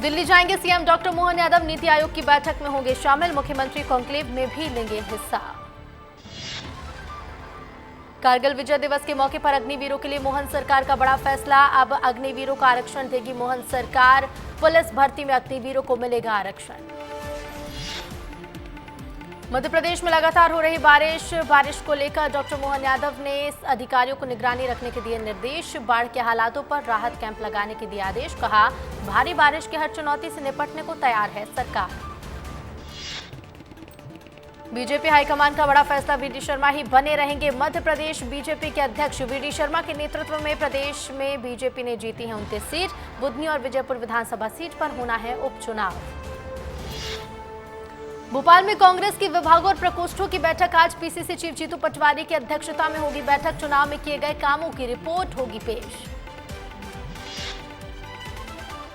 दिल्ली जाएंगे CM doctor Mohan Yadav, NITI Aayog की बैठक में होंगे शामिल, मुख्यमंत्री कॉन्क्लेव में भी लेंगे हिस्सा। कारगिल विजय दिवस के मौके पर अग्निवीरों के लिए मोहन सरकार का बड़ा फैसला, अब अग्निवीरों का आरक्षण देगी मोहन सरकार, पुलिस भर्ती में अग्निवीरों को मिलेगा आरक्षण। मध्य प्रदेश में लगातार हो रही बारिश को लेकर डॉक्टर मोहन यादव ने अधिकारियों को निगरानी रखने के दिए निर्देश, बाढ़ के हालातों पर राहत कैंप लगाने के दिए आदेश, कहा भारी बारिश की हर चुनौती से निपटने को तैयार है सरकार। बीजेपी हाईकमान का बड़ा फैसला, वीडी शर्मा ही बने रहेंगे मध्य प्रदेश बीजेपी के अध्यक्ष। वीडी शर्मा के नेतृत्व में प्रदेश में बीजेपी ने जीती है 29 सीट, बुधनी और विजयपुर विधानसभा सीट पर होना है उपचुनाव। भोपाल में कांग्रेस की विभागों और प्रकोष्ठों की बैठक आज, पीसीसी चीफ जीतू पटवारी की अध्यक्षता में होगी बैठक, चुनाव में किए गए कामों की रिपोर्ट होगी पेश।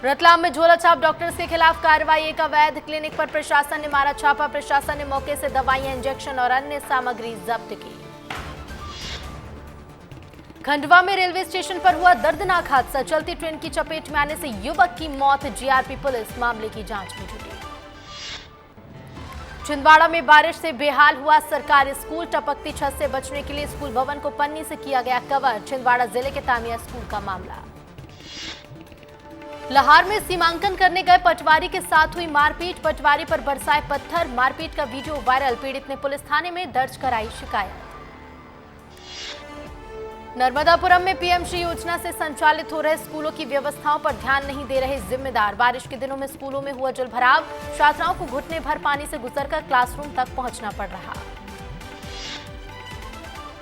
रतलाम में झोला छाप डॉक्टर्स के खिलाफ कार्रवाई, एक अवैध क्लिनिक पर प्रशासन ने मारा छापा, प्रशासन ने मौके से दवाइयां, इंजेक्शन और अन्य सामग्री जब्त की। खंडवा में रेलवे स्टेशन पर हुआ दर्दनाक हादसा, चलती ट्रेन की चपेट में आने से युवक की मौत, जीआरपी पुलिस मामले की जांच में जुटी। छिंदवाड़ा में बारिश से बेहाल हुआ सरकारी स्कूल, टपकती छत से बचने के लिए स्कूल भवन को पन्नी से किया गया कवर, छिंदवाड़ा जिले के तामिया स्कूल का मामला। लाहौर में सीमांकन करने गए पटवारी के साथ हुई मारपीट, पटवारी पर बरसाए पत्थर, मारपीट का वीडियो वायरल, पीड़ित ने पुलिस थाने में दर्ज कराई शिकायत। नर्मदापुरम में पीएमश्री योजना से संचालित हो रहे स्कूलों की व्यवस्थाओं पर ध्यान नहीं दे रहे जिम्मेदार, बारिश के दिनों में स्कूलों में हुआ जलभराव, छात्राओं को घुटने भर पानी से गुजरकर क्लासरूम तक पहुंचना पड़ रहा।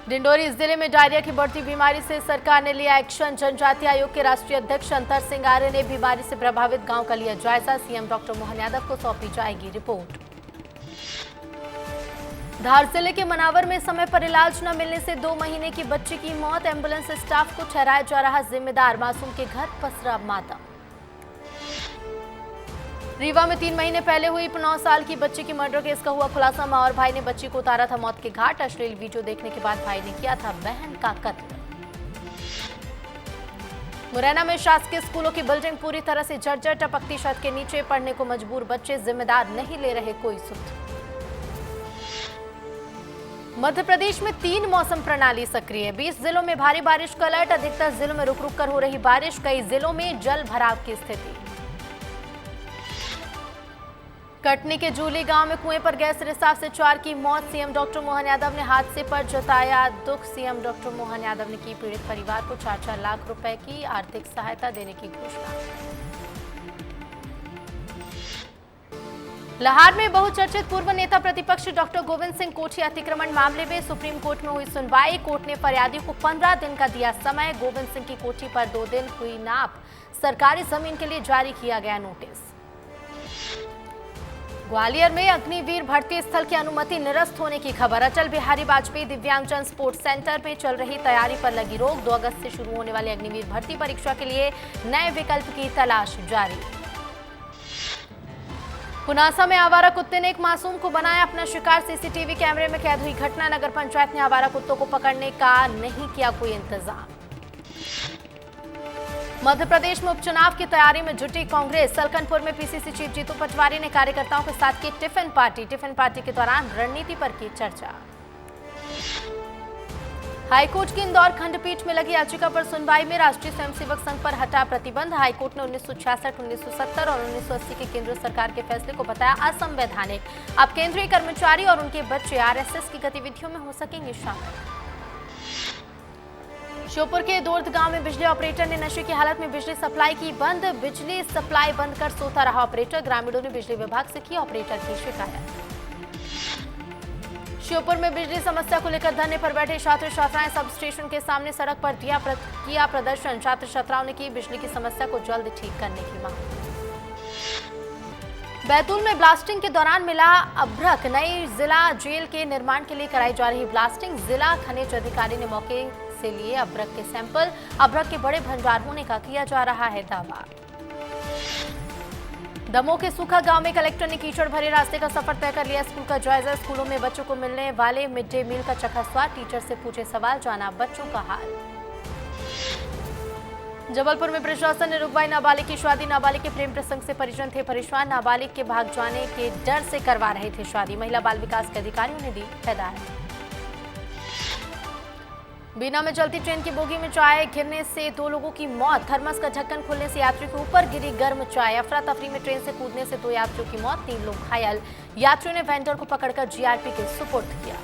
डिंडोरी जिले में डायरिया की बढ़ती बीमारी से सरकार ने लिया एक्शन, जनजातीय आयोग के राष्ट्रीय अध्यक्ष अंतर सिंह आर्य ने बीमारी से प्रभावित गांव का लिया जायजा, सीएम डॉक्टर मोहन यादव को सौंपी जाएगी रिपोर्ट। धार जिले के मनावर में समय पर इलाज न मिलने से 2 महीने की बच्ची की मौत, एम्बुलेंस स्टाफ को ठहराया जा रहा जिम्मेदार, मासूम के घर पसरा मातम। रीवा में 3 महीने पहले हुई 9 साल की बच्ची की मर्डर केस का हुआ खुलासा, मां और भाई ने बच्ची को उतारा था मौत के घाट, अश्लील वीडियो देखने के बाद भाई ने किया था बहन का कत्ल। मुरैना में शासकीय स्कूलों की बिल्डिंग पूरी तरह से जर्जर, टपकती छत के नीचे पढ़ने को मजबूर बच्चे, जिम्मेदार नहीं ले रहे कोई सूत्र। मध्य प्रदेश में 3 मौसम प्रणाली सक्रिय, 20 जिलों में भारी बारिश का अलर्ट, अधिकतर जिलों में रुक रुक कर हो रही बारिश, कई जिलों में जल भराव की स्थिति। कटनी के जूली गांव में कुएं पर गैस रिसाव से 4 की मौत, सीएम डॉक्टर मोहन यादव ने हादसे पर जताया दुख, सीएम डॉक्टर मोहन यादव ने की पीड़ित परिवार को 4-4 लाख रुपए की आर्थिक सहायता देने की घोषणा। लाहौर में बहुचर्चित पूर्व नेता प्रतिपक्ष डॉक्टर गोविंद सिंह कोठी अतिक्रमण मामले में सुप्रीम कोर्ट में हुई सुनवाई, कोर्ट ने फरियादियों को 15 दिन का दिया समय, गोविंद सिंह की कोठी पर 2 दिन हुई नाप, सरकारी जमीन के लिए जारी किया गया नोटिस। ग्वालियर में अग्निवीर भर्ती स्थल की अनुमति निरस्त होने की खबर, अटल बिहारी वाजपेयी दिव्यांगजन स्पोर्ट्स सेंटर में चल रही तैयारी पर लगी रोक, 2 अगस्त से शुरू होने वाली अग्निवीर भर्ती परीक्षा के लिए नए विकल्प की तलाश जारी। पुनासा में आवारा कुत्ते ने एक मासूम को बनाया अपना शिकार, सीसीटीवी कैमरे में कैद हुई घटना, नगर पंचायत ने आवारा कुत्तों को पकड़ने का नहीं किया कोई इंतजाम। मध्य प्रदेश में उपचुनाव की तैयारी में जुटी कांग्रेस, सलकनपुर में पीसीसी चीफ जीतू पटवारी ने कार्यकर्ताओं के साथ की टिफिन पार्टी के दौरान रणनीति पर की चर्चा। हाईकोर्ट की इंदौर खंडपीठ में लगी याचिका पर सुनवाई में राष्ट्रीय स्वयंसेवक संघ पर हटा प्रतिबंध, हाईकोर्ट ने 1966, 1970 और 1980 के केंद्र सरकार के फैसले को बताया असंवैधानिक, अब केंद्रीय कर्मचारी और उनके बच्चे आरएसएस की गतिविधियों में हो सकेंगे शामिल। श्योपुर के दोर्द गांव में बिजली ऑपरेटर ने नशे की हालत में बिजली सप्लाई की बंद, बिजली सप्लाई बंद कर सोता रहा ऑपरेटर, ग्रामीणों ने बिजली विभाग से की ऑपरेटर की शिकायत। श्योपुर में बिजली समस्या को लेकर धरने पर बैठे छात्र छात्राएं सब स्टेशन के सामने सड़क पर किया प्रदर्शन, छात्र छात्राओं ने की बिजली की समस्या को जल्द ठीक करने की मांग। बैतूल में ब्लास्टिंग के दौरान मिला अभ्रक, नई जिला जेल के निर्माण के लिए कराई जा रही ब्लास्टिंग, जिला खनिज अधिकारी ने मौके से लिए अभ्रक के सैंपल, अभ्रक के बड़े भंडार होने का किया जा रहा है दावा। दमोह के सूखा गांव में कलेक्टर ने कीचड़ भरे रास्ते का सफर तय कर लिया स्कूल का जायजा, स्कूलों में बच्चों को मिलने वाले मिड डे मील का चखा स्वाद, टीचर से पूछे सवाल, जाना बच्चों का हाल। जबलपुर में प्रशासन ने रुकवाई नाबालिग की शादी। नाबालिग के प्रेम प्रसंग से परिजन थे परेशान। नाबालिग के भाग जाने के डर से करवा रहे थे शादी। महिला बाल विकास के अधिकारियों ने दी हिदायत। बीना में चलती ट्रेन की बोगी में चाय गिरने से 2 लोगों की मौत। थर्मस का ढक्कन खुलने से यात्री के ऊपर गिरी गर्म चाय। अफरा तफरी में ट्रेन से कूदने से 2 यात्रियों की मौत, 3 लोग घायल। यात्रियों ने वेंडर को पकड़कर जीआरपी के सुपुर्द किया।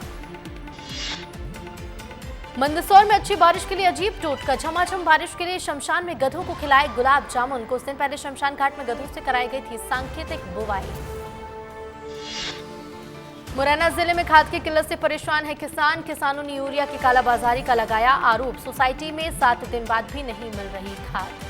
मंदसौर में अच्छी बारिश के लिए अजीब टोटका। झमाझम बारिश के लिए शमशान में गधों को खिलाए गुलाब जामुन। कुछ दिन पहले शमशान घाट में गधों से कराई गई थी सांकेतिक बुवाई। मुरैना जिले में खाद की किल्लत से परेशान है किसान। किसानों ने यूरिया की कालाबाजारी का लगाया आरोप। सोसाइटी में 7 दिन बाद भी नहीं मिल रही खाद।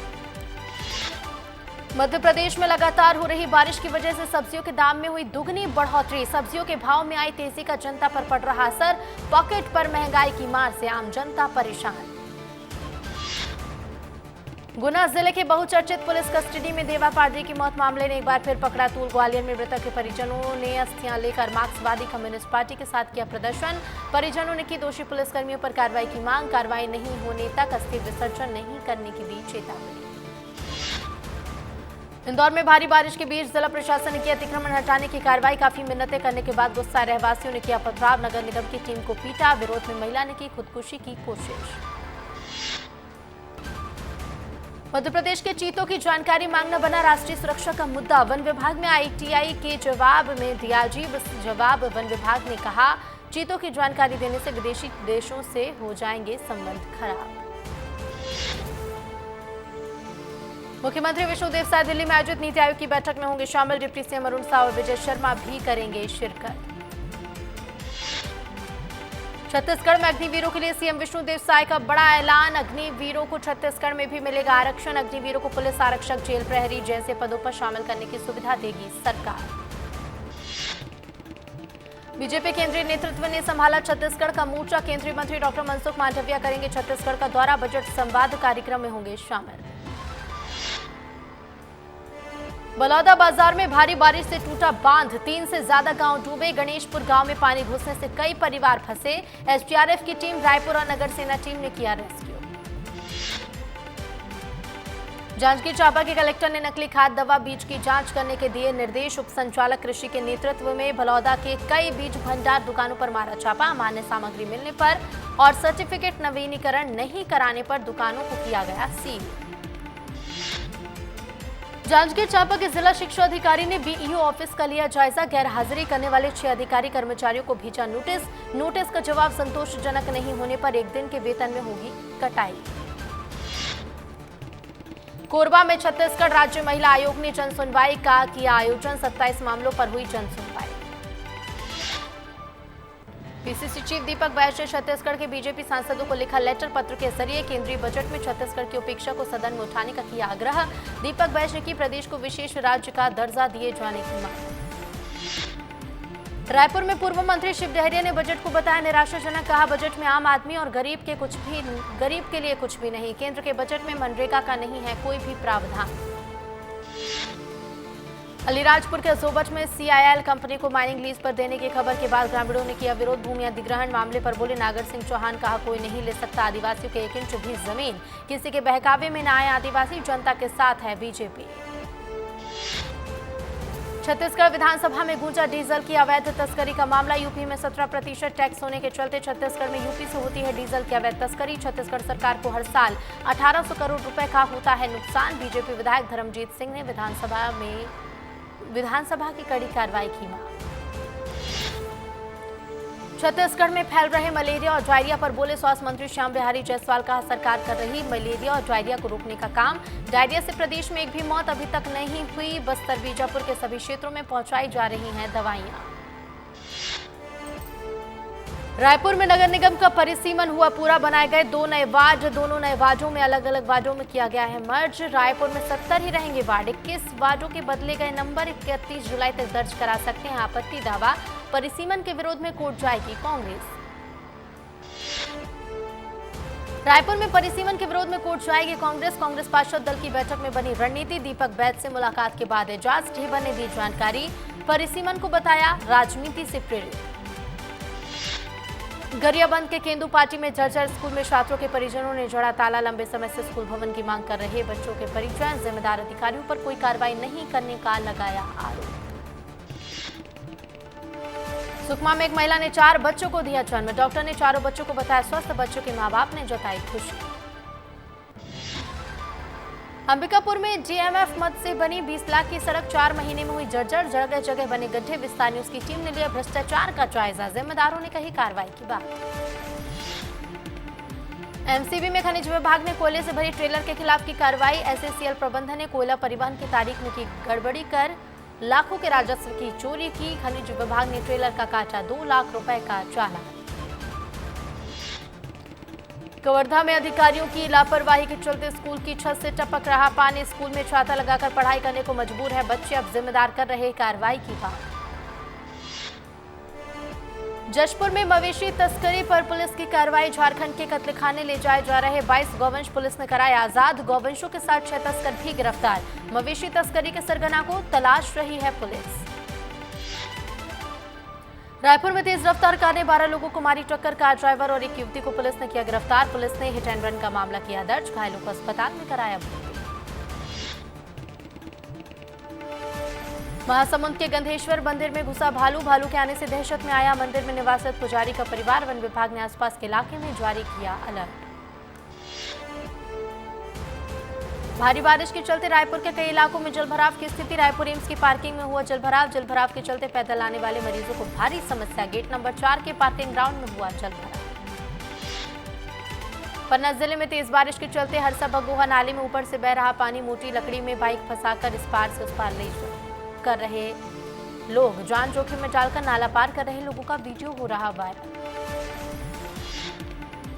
मध्य प्रदेश में लगातार हो रही बारिश की वजह से सब्जियों के दाम में हुई दुगनी बढ़ोतरी। सब्जियों के भाव में आई तेजी का जनता पर पड़ रहा असर। पॉकेट पर महंगाई की मार से आम जनता परेशान। गुना जिले के बहुचर्चित पुलिस कस्टडी में देवा पादरी की मौत मामले ने एक बार फिर पकड़ा तूल। ग्वालियर में मृतक के परिजनों ने अस्थियां लेकर मार्क्सवादी कम्युनिस्ट पार्टी के साथ किया प्रदर्शन। परिजनों ने की दोषी पुलिसकर्मियों पर कार्रवाई की मांग। कार्रवाई नहीं होने तक अस्थि विसर्जन नहीं करने की दी चेतावनी। इंदौर में भारी बारिश के बीच जिला प्रशासन ने किया अतिक्रमण हटाने की कार्रवाई। काफी मिन्नतें करने के बाद गुस्सा रहवासियों ने किया पथराव। नगर निगम की टीम को पीटा। विरोध में महिला ने की खुदकुशी की कोशिश। मध्य प्रदेश के चीतों की जानकारी मांगना बना राष्ट्रीय सुरक्षा का मुद्दा। वन विभाग में आईटीआई के जवाब में दिया अजीब जवाब। वन विभाग ने कहा चीतों की जानकारी देने से विदेशी देशों से हो जाएंगे संबंध खराब। मुख्यमंत्री विष्णुदेव साय दिल्ली में आयोजित नीति आयोग की बैठक में होंगे शामिल। डिप्टी सीएम अरुण साव और विजय शर्मा भी करेंगे शिरकत। छत्तीसगढ़ में अग्निवीरों के लिए सीएम विष्णुदेव साय का बड़ा ऐलान। अग्निवीरों को छत्तीसगढ़ में भी मिलेगा आरक्षण। अग्निवीरों को पुलिस आरक्षक, जेल प्रहरी जैसे पदों पर शामिल करने की सुविधा देगी सरकार। बीजेपी केंद्रीय नेतृत्व ने संभाला छत्तीसगढ़ का मोर्चा। केंद्रीय मंत्री डॉक्टर मनसुख मांडविया करेंगे छत्तीसगढ़ का दौरा। बजट संवाद कार्यक्रम में होंगे शामिल। बलौदा बाजार में भारी बारिश से टूटा बांध। 3 से ज्यादा गांव डूबे। गणेशपुर गांव में पानी घुसने से कई परिवार फंसे। एसडीआरएफ की टीम, रायपुर और नगर सेना टीम ने किया रेस्क्यू। जांजगीर चांपा के कलेक्टर ने नकली खाद, दवा, बीज की जांच करने के दिए निर्देश। उप संचालक कृषि के नेतृत्व में भलौदा के कई बीज भंडार दुकानों पर मारा छापा। अमान्य सामग्री मिलने पर और सर्टिफिकेट नवीनीकरण नहीं कराने पर दुकानों को किया गया सील। जांजगीर चांपा के जिला शिक्षा अधिकारी ने बीईओ ऑफिस का लिया जायजा। गैर हाजिरी करने वाले 6 अधिकारी कर्मचारियों को भेजा नोटिस। नोटिस का जवाब संतोषजनक नहीं होने पर 1 दिन के वेतन में होगी कटाई। कोरबा में छत्तीसगढ़ राज्य महिला आयोग ने जन सुनवाई का किया आयोजन। 27 मामलों पर हुई जन सुनवाई। पीसीसी चीफ दीपक बैज ने छत्तीसगढ़ के बीजेपी सांसदों को लिखा लेटर। पत्र के जरिए केंद्रीय बजट में छत्तीसगढ़ की उपेक्षा को सदन में उठाने का किया आग्रह। दीपक बैज ने की प्रदेश को विशेष राज्य का दर्जा दिए जाने की मांग। रायपुर में पूर्व मंत्री शिव डहरिया ने बजट को बताया निराशाजनक। कहा बजट में आम आदमी और गरीब के लिए कुछ भी नहीं। केंद्र के बजट में मनरेगा का नहीं है कोई भी प्रावधान। अलीराजपुर के सोबच में सीआईएल कंपनी को माइनिंग लीज पर देने की खबर के बाद ग्रामीणों ने किया विरोध। भूमि अधिग्रहण मामले पर बोले नागर सिंह चौहान। कहा कोई नहीं ले सकता आदिवासियों के 1 इंच भी जमीन। किसी के बहकावे में न आए आदिवासी, जनता के साथ है बीजेपी। छत्तीसगढ़ विधानसभा में गूंजा डीजल की अवैध तस्करी का मामला। यूपी में 17% टैक्स होने के चलते छत्तीसगढ़ में यूपी से होती है डीजल की अवैध तस्करी। छत्तीसगढ़ सरकार को हर साल 1800 करोड़ रुपए का होता है नुकसान। बीजेपी विधायक धर्मजीत सिंह ने विधानसभा की कड़ी कार्रवाई की मांग। छत्तीसगढ़ में फैल रहे मलेरिया और डायरिया पर बोले स्वास्थ्य मंत्री श्याम बिहारी जायसवाल। कहा सरकार कर रही मलेरिया और डायरिया को रोकने का काम। डायरिया से प्रदेश में एक भी मौत अभी तक नहीं हुई। बस्तर, बीजापुर के सभी क्षेत्रों में पहुंचाई जा रही हैं दवाइयां। रायपुर में नगर निगम का परिसीमन हुआ पूरा। बनाए गए 2 नए वार्ड। दोनों नए वार्डों में अलग अलग वार्डों में किया गया है मर्ज। रायपुर में 70 ही रहेंगे वार्ड। 21 वार्डों के बदले गए नंबर। 31 जुलाई तक दर्ज करा सकते हैं आपत्ति दावा। परिसीमन के विरोध में कोर्ट जाएगी कांग्रेस। रायपुर में परिसीमन के विरोध में कोर्ट जाएगी कांग्रेस। कांग्रेस पार्षद दल की बैठक में बनी रणनीति। दीपक बैज से मुलाकात के बाद एजाज ढेबर ने दी जानकारी। परिसीमन को बताया राजनीति से प्रेरित। गरियाबंद के केंदू पार्टी में जर्जर स्कूल में छात्रों के परिजनों ने जड़ा ताला। लंबे समय से स्कूल भवन की मांग कर रहे बच्चों के परिजन जिम्मेदार अधिकारियों पर कोई कार्रवाई नहीं करने का लगाया आरोप। सुकमा में एक महिला ने 4 बच्चों को दिया जन्म। डॉक्टर ने चारों बच्चों को बताया स्वस्थ। बच्चों के मां बाप ने जताई खुशी। अंबिकापुर में जीएमएफ मद से बनी 20 लाख की सड़क 4 महीने में हुई जर्जर। जगह जगह बने गड्ढे। विस्तार न्यूज की टीम ने लिया भ्रष्टाचार का जायजा। जिम्मेदारों ने कही कार्रवाई की बात। एमसीबी में खनिज विभाग ने कोयले से भरी ट्रेलर के खिलाफ की कार्रवाई। एसएसीएल प्रबंधन ने कोयला परिवहन की तारीख में की गड़बड़ी कर लाखों के राजस्व की चोरी की। खनिज विभाग ने ट्रेलर का काटा 2 लाख रुपए का चालान। कवर्धा में अधिकारियों की लापरवाही के चलते स्कूल की छत से टपक रहा पानी। स्कूल में छाता लगाकर पढ़ाई करने को मजबूर है बच्चे। अब जिम्मेदार कर रहे कार्रवाई की बात। जशपुर में मवेशी तस्करी पर पुलिस की कार्रवाई। झारखंड के कत्लेखाने ले जाए जा रहे 22 गौवंश पुलिस ने कराए आजाद। गौवंशों के साथ 6 तस्कर भी गिरफ्तार। मवेशी तस्करी के सरगना को तलाश रही है पुलिस। रायपुर में तेज रफ्तार कार ने 12 लोगों को मारी टक्कर। कार ड्राइवर और एक युवती को पुलिस ने किया गिरफ्तार। पुलिस ने हिट एंड रन का मामला किया दर्ज। घायलों को अस्पताल में कराया भर्ती। महासमुंद के गंधेश्वर मंदिर में घुसा भालू। भालू के आने से दहशत में आया मंदिर में निवासित पुजारी का परिवार। वन विभाग ने आसपास के इलाके में जारी किया अलर्ट। भारी बारिश के चलते रायपुर के कई इलाकों में जलभराव की स्थिति। रायपुर एम्स की पार्किंग में हुआ जलभराव। जलभराव के चलते पैदल आने वाले मरीजों को भारी समस्या। गेट नंबर 4 के पार्किंग ग्राउंड में हुआ जलभराव। पन्ना जिले में तेज बारिश के चलते हरसा बगोहा नाले में ऊपर से बह रहा पानी। मोटी लकड़ी में बाइक फंसाकर इस पार से उस पार ले कर रहे लोग जान जोखिम में डालकर नाला पार कर रहे लोगों का वीडियो हो रहा वायरल।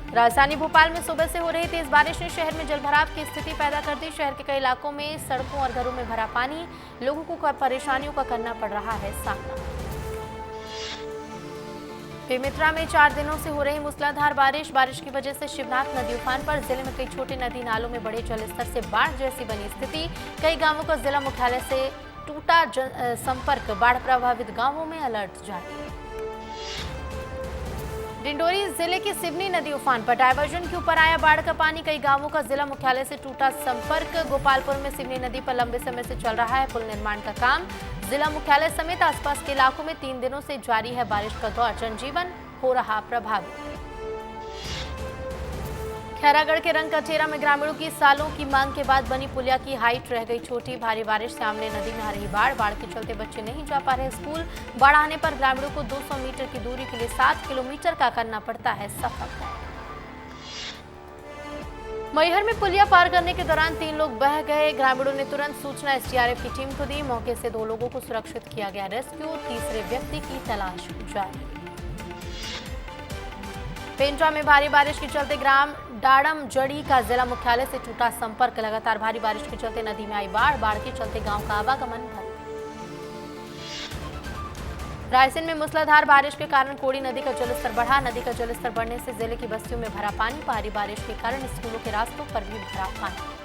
राजधानी भोपाल में सुबह से हो रही तेज बारिश ने शहर में जलभराव की स्थिति पैदा कर दी। शहर के कई इलाकों में सड़कों और घरों में भरा पानी। लोगों को परेशानियों का करना पड़ रहा है सामना। बेमेतरा में 4 दिनों से हो रही मूसलाधार बारिश। बारिश की वजह से शिवनाथ नदी उफान पर। जिले में कई छोटे नदी नालों में बड़े जलस्तर से बाढ़ जैसी बनी स्थिति। कई गांवों का जिला मुख्यालय से टूटा संपर्क। बाढ़ प्रभावित गांवों में अलर्ट जारी। डिंडोरी जिले की सिवनी नदी उफान पर। डायवर्जन के ऊपर आया बाढ़ का पानी। कई गांवों का जिला मुख्यालय से टूटा संपर्क। गोपालपुर में सिवनी नदी पर लंबे समय से चल रहा है पुल निर्माण का काम। जिला मुख्यालय समेत आसपास के इलाकों में 3 दिनों से जारी है बारिश का दौर। जनजीवन हो रहा प्रभावित। खैरागढ़ के रंगकठेरा में ग्रामीणों की सालों की मांग के बाद बनी पुलिया की हाइट रह गई छोटी। भारी बारिश से आमले नदी में आ रही बाढ़। बाढ़ के चलते बच्चे नहीं जा पा रहे स्कूल। बाढ़ आने पर ग्रामीणों को 200 मीटर की दूरी के लिए 7 किलोमीटर का करना पड़ता है सफर। मैहर में पुलिया पार करने के दौरान 3 लोग बह गए। ग्रामीणों ने तुरंत सूचना एसडीआरएफ की टीम को दी। मौके से 2 लोगों को सुरक्षित किया गया रेस्क्यू। तीसरे व्यक्ति की तलाश जारी। पेंड्रा में भारी बारिश के चलते ग्राम डाड़म जड़ी का जिला मुख्यालय से टूटा संपर्क। लगातार भारी बारिश के चलते नदी में आई बाढ़। बाढ़ के चलते गांव का आवागमन बंद। रायसेन में मूसलाधार बारिश के कारण कोड़ी नदी का जलस्तर बढ़ा। नदी का जलस्तर बढ़ने से जिले की बस्तियों में भरा पानी। भारी बारिश के कारण स्कूलों के रास्तों पर भी भरा पानी।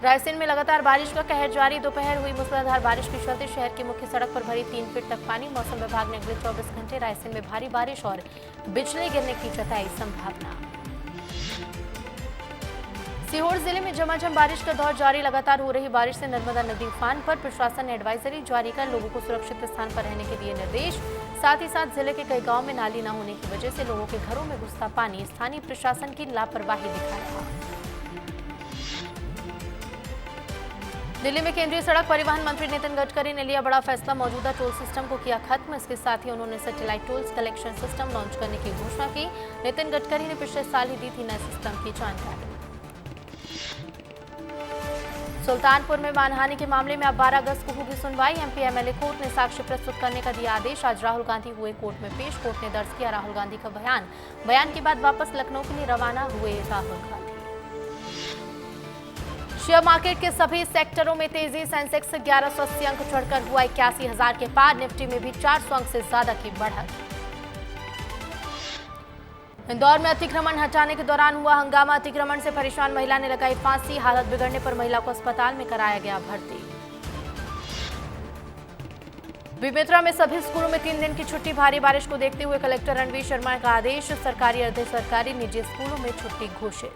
रायसेन में लगातार बारिश का कहर जारी। दोपहर हुई मूसलाधार बारिश के चलते शहर की मुख्य सड़क पर भरी 3 फीट तक पानी। मौसम विभाग ने अगले 24 घंटे रायसेन में भारी बारिश और बिजली गिरने की जताई संभावना। सीहोर जिले में झमाझम बारिश का दौर जारी। लगातार हो रही बारिश से नर्मदा नदी उफान पर। प्रशासन ने एडवाइजरी जारी कर लोगों को सुरक्षित स्थान पर रहने के दिए निर्देश। साथ ही साथ जिले के कई गांव में नाली न होने की वजह से लोगों के घरों में घुसता पानी स्थानीय प्रशासन की लापरवाही दिखा रहा। दिल्ली में केंद्रीय सड़क परिवहन मंत्री नितिन गडकरी ने लिया बड़ा फैसला। मौजूदा टोल सिस्टम को किया खत्म। इसके साथ ही उन्होंने satellite tolls collection system launch करने की घोषणा की। नितिन गडकरी ने पिछले साल ही दी थी नए सिस्टम की जानकारी। सुल्तानपुर में मानहानि के मामले में अब 12 अगस्त को होगी सुनवाई। एमपी एमएलए कोर्ट ने साक्ष्य प्रस्तुत करने का दिया आदेश। आज राहुल गांधी हुए कोर्ट में पेश। कोर्ट ने दर्ज किया राहुल गांधी का बयान। बयान के बाद वापस लखनऊ के लिए रवाना हुए राहुल गांधी। शेयर मार्केट के सभी सेक्टरों में तेजी। सेंसेक्स 1180 अंक चढ़कर हुआ 81,000 के पार। निफ्टी में भी 400 अंक से ज्यादा की बढ़त। इंदौर में अतिक्रमण हटाने के दौरान हुआ हंगामा। अतिक्रमण से परेशान महिला ने लगाई फांसी। हालत बिगड़ने पर महिला को अस्पताल में कराया गया भर्ती। बेमेतरा में सभी स्कूलों में 3 दिन की छुट्टी। भारी बारिश को देखते हुए कलेक्टर रणवीर शर्मा का आदेश। सरकारी अर्ध सरकारी निजी स्कूलों में छुट्टी घोषित।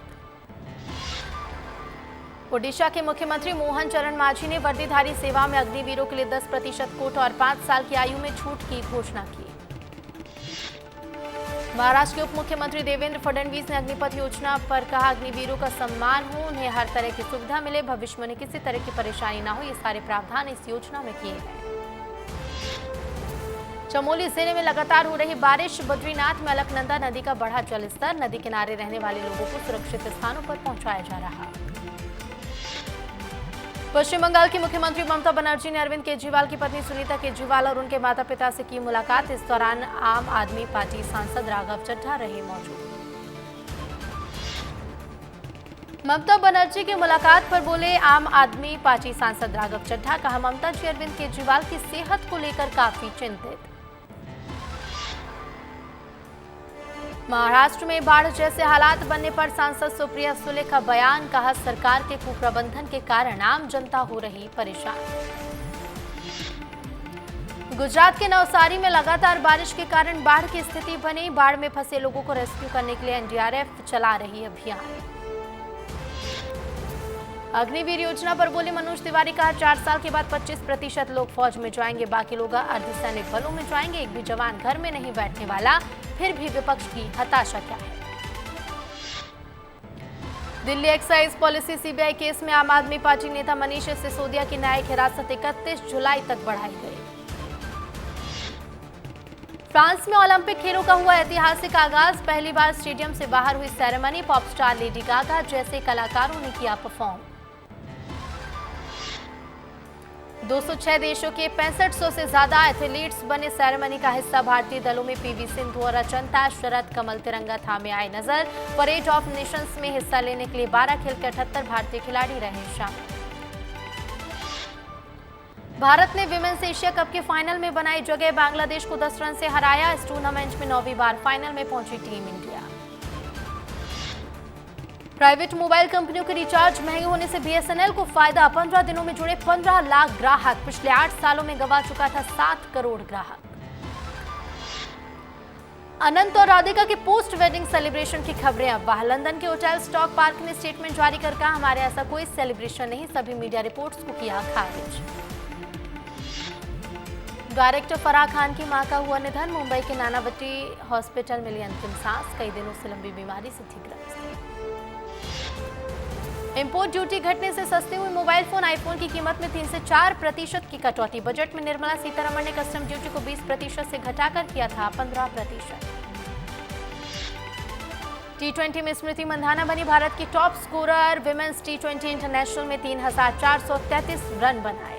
ओडिशा के मुख्यमंत्री मोहन चरण मांझी ने वर्दीधारी सेवा में अग्निवीरों के लिए 10% कोट और 5 साल की आयु में छूट की घोषणा की। महाराष्ट्र के उप मुख्यमंत्री देवेंद्र फडणवीस ने अग्निपथ योजना पर कहा, अग्निवीरों का सम्मान हो, उन्हें हर तरह की सुविधा मिले, भविष्य में किसी तरह की परेशानी ना हो, ये सारे प्रावधान इस योजना में किए गए। चमोली जिले में लगातार हो रही बारिश। बद्रीनाथ में अलकनंदा नदी का बढ़ा जलस्तर। नदी किनारे रहने वाले लोगों को सुरक्षित स्थानों पर पहुंचाया जा रहा। पश्चिम बंगाल की मुख्यमंत्री ममता बनर्जी ने अरविंद केजरीवाल की पत्नी सुनीता केजरीवाल और उनके माता पिता से की मुलाकात। इस दौरान आम आदमी पार्टी सांसद राघव चड्ढा रहे मौजूद। ममता बनर्जी की मुलाकात पर बोले आम आदमी पार्टी सांसद राघव चड्ढा। कहा, ममता जी अरविंद केजरीवाल की सेहत को लेकर काफी चिंतित। महाराष्ट्र में बाढ़ जैसे हालात बनने पर सांसद सुप्रिया सुले का बयान। कहा, सरकार के कुप्रबंधन के कारण आम जनता हो रही परेशान। गुजरात के नवसारी में लगातार बारिश के कारण बाढ़ की स्थिति बनी। बाढ़ में फंसे लोगों को रेस्क्यू करने के लिए एनडीआरएफ चला रही अभियान। अग्निवीर योजना पर बोले मनोज तिवारी। कहा, 4 साल के बाद 25% लोग फौज में जाएंगे, बाकी लोग अर्धसैनिक बलों में जाएंगे। एक भी जवान घर में नहीं बैठने वाला। फिर भी विपक्ष की हताशा क्या है। Delhi excise policy CBI case में आम आदमी पार्टी नेता मनीष सिसोदिया की न्यायिक हिरासत 31 जुलाई तक बढ़ाई गई। फ्रांस में ओलंपिक खेलों का हुआ ऐतिहासिक आगाज। पहली बार स्टेडियम से बाहर हुई ceremony. Pop star Lady Gaga जैसे कलाकारों ने किया परफॉर्म। 206 देशों के 6500 से ज्यादा एथलीट्स बने सेरेमनी का हिस्सा। भारतीय दलों में पीवी सिंधु और अजंता शरद कमल तिरंगा थामे आए नजर। परेड ऑफ नेशंस में हिस्सा लेने के लिए 12 खेल के 78 भारतीय खिलाड़ी रहे शामिल। भारत ने विमेंस एशिया कप के फाइनल में बनाई जगह। बांग्लादेश को 10 रन से हराया। इस टूर्नामेंट में 9वीं बार फाइनल में पहुंची टीम इंडिया। प्राइवेट मोबाइल कंपनियों के रिचार्ज महंगे होने से बीएसएनएल को फायदा। 15 दिनों में जुड़े 15 लाख ग्राहक। पिछले 8 सालों में गंवा चुका था 7 करोड़ ग्राहक। अनंत और राधिका के पोस्ट वेडिंग सेलिब्रेशन की खबरें अफवाह। लंदन के होटल स्टॉक पार्क ने स्टेटमेंट जारी कर कहा, हमारे ऐसा कोई सेलिब्रेशन नहीं। सभी मीडिया रिपोर्ट्स को किया खारिज। डायरेक्टर फराह खान की मां का हुआ निधन। मुंबई के नानावती हॉस्पिटल में ली अंतिम सांस। कई दिनों से लंबी बीमारी से थी ग्रस्त। इंपोर्ट ड्यूटी घटने से सस्ते हुए मोबाइल फोन आईफोन की कीमत में 3 से 4% की कटौती। बजट में निर्मला सीतारमण ने कस्टम ड्यूटी को 20% से घटाकर किया था 15%। T20 में स्मृति मंधाना बनी भारत की top scorer. Women's T20 international में 3433 रन बनाए।